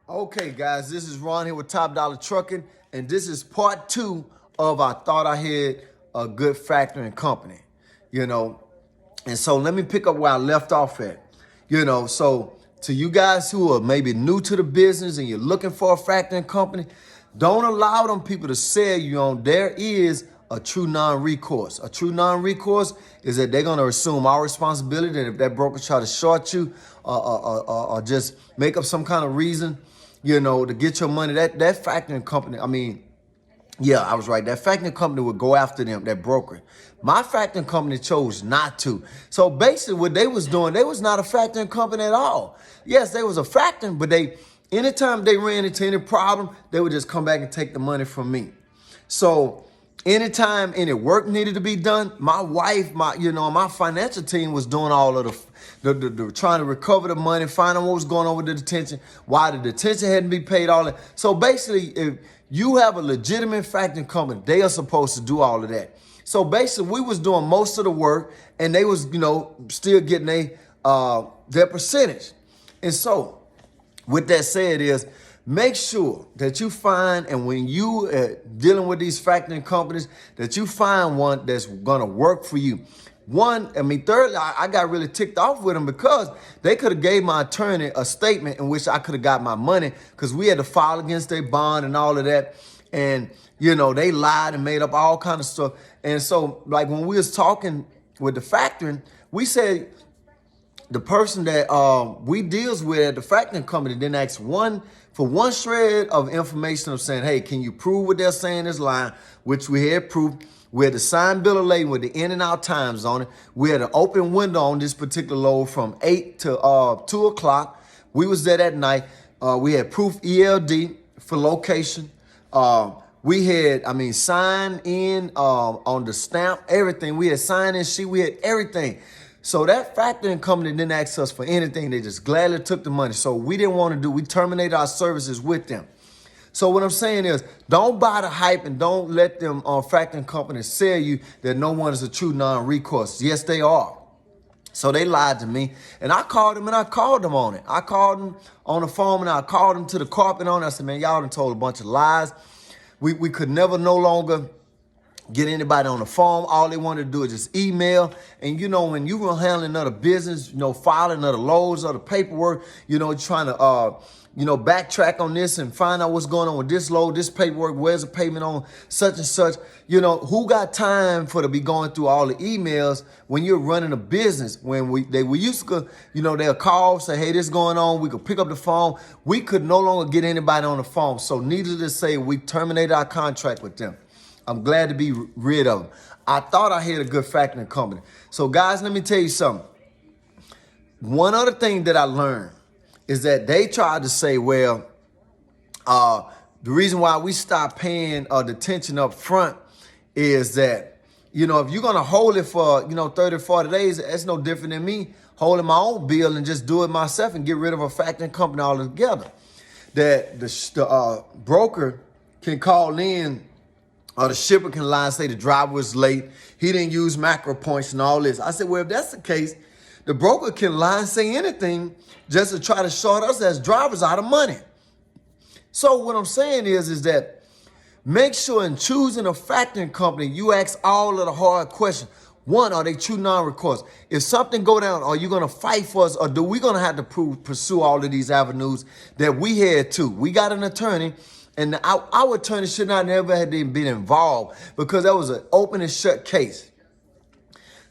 Okay, guys, this is Ron here with Top Dollar Trucking, and this is part two of I Thought I Had a Good Factoring Company, you know. And so let me pick up where I left off at, So to you guys who are maybe new to the business and you're looking for a factoring company, don't allow them people to sell you on. There is a true non-recourse. A true non-recourse is that they're going to assume all responsibility. And if that broker try to short you or just make up some kind of reason, to get your money, that factoring company, yeah, I was right. That factoring company would go after them, that broker. My factoring company chose not to. So basically what they was doing, they was not a factoring company at all. Yes, they was a factoring, but anytime they ran into any problem, they would just come back and take the money from me. So anytime any work needed to be done, my wife, my financial team was doing all of the trying to recover the money, finding what was going on with the detention, why the detention hadn't been paid, all that. So basically, if you have a legitimate factoring company, they are supposed to do all of that. So basically, we was doing most of the work, and they was, still getting their percentage. And so, with that said, make sure that you find, and when you dealing with these factoring companies, that you find one that's gonna work for you. Thirdly, I got really ticked off with them because they could have gave my attorney a statement in which I could have got my money, because we had to file against their bond and all of that. And, they lied and made up all kind of stuff. And so, like, when we was talking with the factoring, we said the person that we deals with at the factoring company didn't ask for one shred of information of saying, hey, can you prove what they're saying is lying, which we had proof. We had the signed bill of lading with the in and out times on it. We had an open window on this particular load from 8 to 2 o'clock. We was there that night. We had proof ELD for location. We had, sign in on the stamp, everything. We had sign in sheet. We had everything. So that factoring company didn't ask us for anything. They just gladly took the money. So we didn't want to we terminated our services with them. So what I'm saying is, don't buy the hype and don't let them factoring companies sell you that no one is a true non-recourse. Yes, they are. So they lied to me, and I called them on it. I called them on the phone, and I called them to the carpet on it. I said, man, y'all done told a bunch of lies. We could never no longer get anybody on the phone. All they wanted to do is just email. And, when you were handling another business, filing other loads, other paperwork, trying to, backtrack on this and find out what's going on with this load, this paperwork, where's the payment on such and such. Who got time to be going through all the emails when you're running a business? When we used to, they'll call, say, hey, this is going on. We could pick up the phone. We could no longer get anybody on the phone. So needless to say, we terminated our contract with them. I'm glad to be rid of them. I thought I had a good factoring company. So guys, let me tell you something. One other thing that I learned is that they tried to say, well, the reason why we stopped paying detention up front is that, if you're going to hold it for, 30, 40 days, that's no different than me holding my own bill and just do it myself and get rid of a factoring company altogether. That the broker can call in, or the shipper can lie and say the driver was late, he didn't use macro points and all this. I said, well, if that's the case, the broker can lie and say anything just to try to short us as drivers out of money. So what I'm saying is that make sure in choosing a factoring company, you ask all of the hard questions. One, are they true non-recourse? If something go down, are you going to fight for us, or do we going to have to pursue all of these avenues that we had to? We got an attorney. And our attorney should not never have been involved, because that was an open and shut case.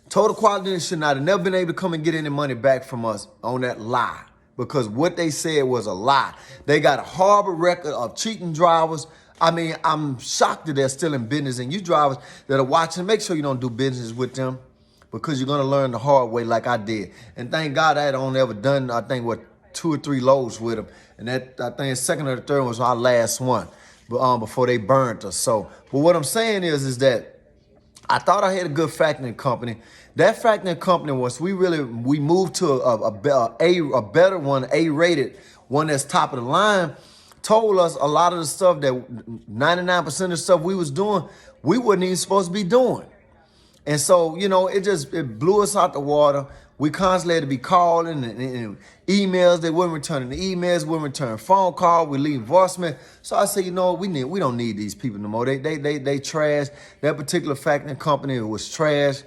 Total Quality should not have never been able to come and get any money back from us on that lie, because what they said was a lie. They got a horrible record of cheating drivers. I'm shocked that they're still in business. And you drivers that are watching, make sure you don't do business with them, because you're going to learn the hard way like I did. And thank God I had only ever done, 2 or 3 loads with them. And that, I think the second or the third was our last one, but before they burned us. So, but what I'm saying is that I thought I had a good factoring company. That factoring company, once we moved to a better one, A-rated, one that's top of the line, told us a lot of the stuff that 99% of the stuff we was doing, we wasn't even supposed to be doing. And so, it blew us out the water. We constantly had to be calling and emails. They weren't returning the emails, wouldn't return phone call. We leave voicemail. So I said, you know what, we don't need these people no more. They trash. That particular factoring company was trash.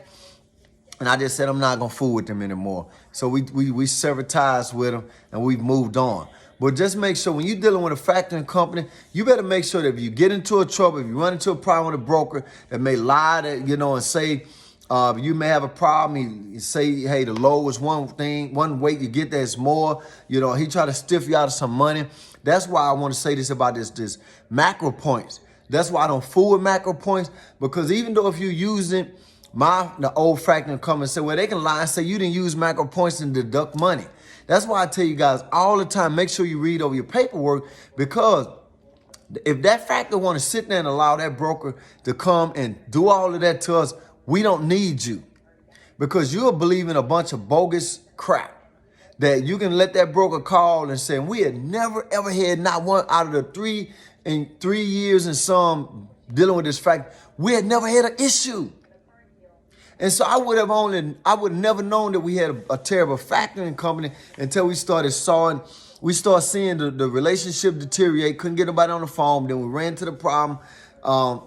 And I just said, I'm not going to fool with them anymore. So we severed ties with them and we've moved on. But just make sure when you're dealing with a factoring company, you better make sure that if you get into a trouble, if you run into a problem with a broker that may lie that, and say, you may have a problem. You say, hey, the low is one thing, one weight, you get that, it's more. He try to stiff you out of some money. That's why I want to say this about this macro points. That's why I don't fool with macro points, because even though if you're using the old factoring company say, well, they can lie and say you didn't use macro points and deduct money. That's why I tell you guys all the time, make sure you read over your paperwork, because if that factor want to sit there and allow that broker to come and do all of that to us, we don't need you, because you're believing a bunch of bogus crap that you can let that broker call and say, we had never, ever had not one out of the 3 years and some dealing with this factor, we had never had an issue. And so I would never known that we had a terrible factoring company until we started seeing the relationship deteriorate. Couldn't get nobody on the phone. Then we ran to the problem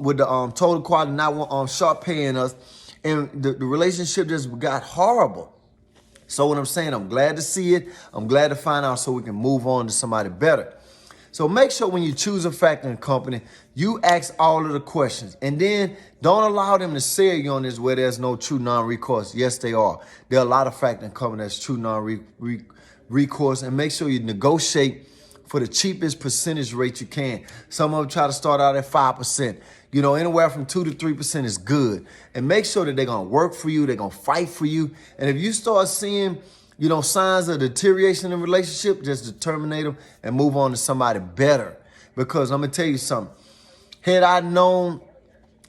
with the total quality not sharp paying us, and the relationship just got horrible. So what I'm saying, I'm glad to see it. I'm glad to find out so we can move on to somebody better. So make sure when you choose a factoring company, you ask all of the questions. And then don't allow them to sell you on this where there's no true non-recourse. Yes, they are. There are a lot of factoring companies that's true non-recourse. And make sure you negotiate for the cheapest percentage rate you can. Some of them try to start out at 5%. Anywhere from 2 to 3% is good. And make sure that they're going to work for you. They're going to fight for you. And if you start seeing signs of deterioration in relationship, just terminate them and move on to somebody better. Because I'm going to tell you something. Had I known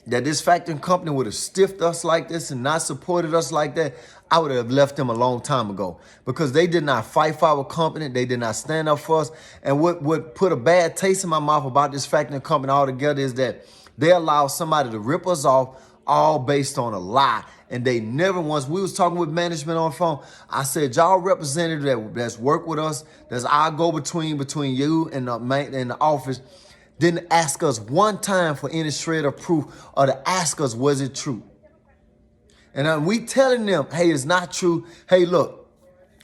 that this factoring company would have stiffed us like this and not supported us like that, I would have left them a long time ago, because they did not fight for our company. They did not stand up for us. And what put a bad taste in my mouth about this factoring company altogether is that they allowed somebody to rip us off all based on a lie. And they never once, we was talking with management on the phone, I said, y'all representative that's work with us, that's our go-between between you and the office, didn't ask us one time for any shred of proof or to ask us, was it true? And we telling them, hey, it's not true. Hey, look,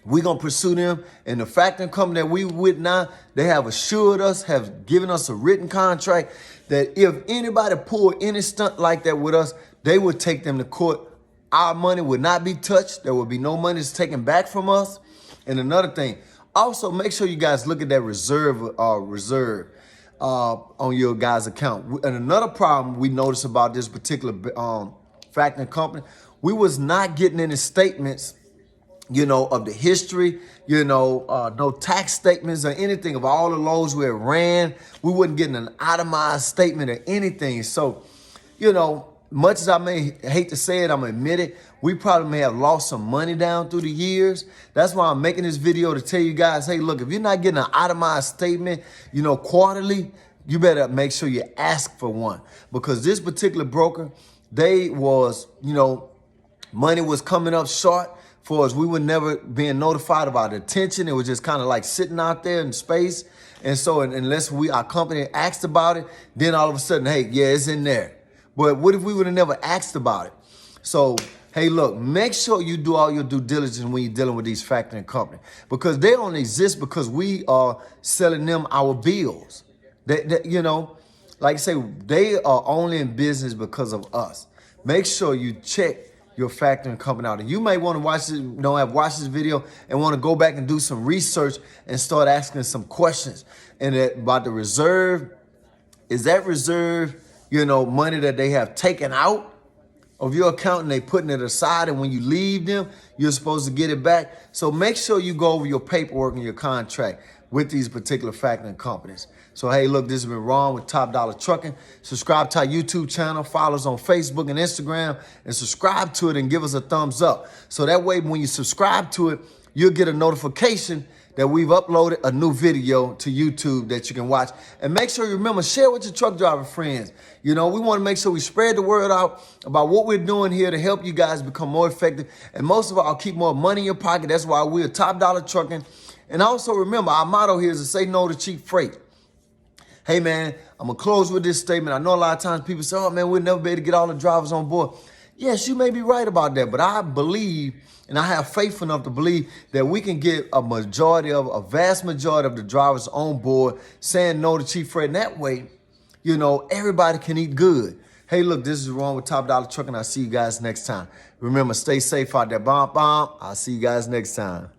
we're going to pursue them. And the factoring company that we with now, they have assured us, have given us a written contract that if anybody pulled any stunt like that with us, they would take them to court. Our money would not be touched. There would be no money taken back from us. And another thing, also make sure you guys look at that reserve on your guys' account. And another problem we noticed about this particular factoring company, we was not getting any statements, of the history, no tax statements or anything of all the loans we had ran. We wasn't getting an itemized statement or anything. So, much as I may hate to say it, I'm going to admit it, we probably may have lost some money down through the years. That's why I'm making this video to tell you guys, hey, look, if you're not getting an itemized statement, quarterly, you better make sure you ask for one. Because this particular broker, they was, money was coming up short for us. We were never being notified about attention. It was just kind of like sitting out there in space. And so unless our company asked about it, then all of a sudden, hey, yeah, it's in there. But what if we would have never asked about it? So, hey, look, make sure you do all your due diligence when you're dealing with these factoring companies, because they don't exist because we are selling them our bills. Like I say, they are only in business because of us. Make sure you check your factoring company out. And you may want to watch this video and want to go back and do some research and start asking some questions about the reserve. Is that reserve money that they have taken out of your account and they putting it aside, and when you leave them, you're supposed to get it back? So make sure you go over your paperwork and your contract with these particular factoring companies. So, hey, look, this has been Ron with Top Dollar Trucking. Subscribe to our YouTube channel, follow us on Facebook and Instagram, and subscribe to it and give us a thumbs up. So that way, when you subscribe to it, you'll get a notification that we've uploaded a new video to YouTube that you can watch. And make sure you remember, share with your truck driver friends. You know, we want to make sure we spread the word out about what we're doing here to help you guys become more effective. And most of all, keep more money in your pocket. That's why we're Top Dollar Trucking. And also remember, our motto here is to say no to cheap freight. Hey, man, I'm going to close with this statement. I know a lot of times people say, oh, man, we'll never be able to get all the drivers on board. Yes, you may be right about that, but I believe, and I have faith enough to believe that we can get a vast majority of the drivers on board saying no to cheap freight. And that way, you know, everybody can eat good. Hey, look, this is Ron with Top Dollar Trucking. I'll see you guys next time. Remember, stay safe out there. Bomb. I'll see you guys next time.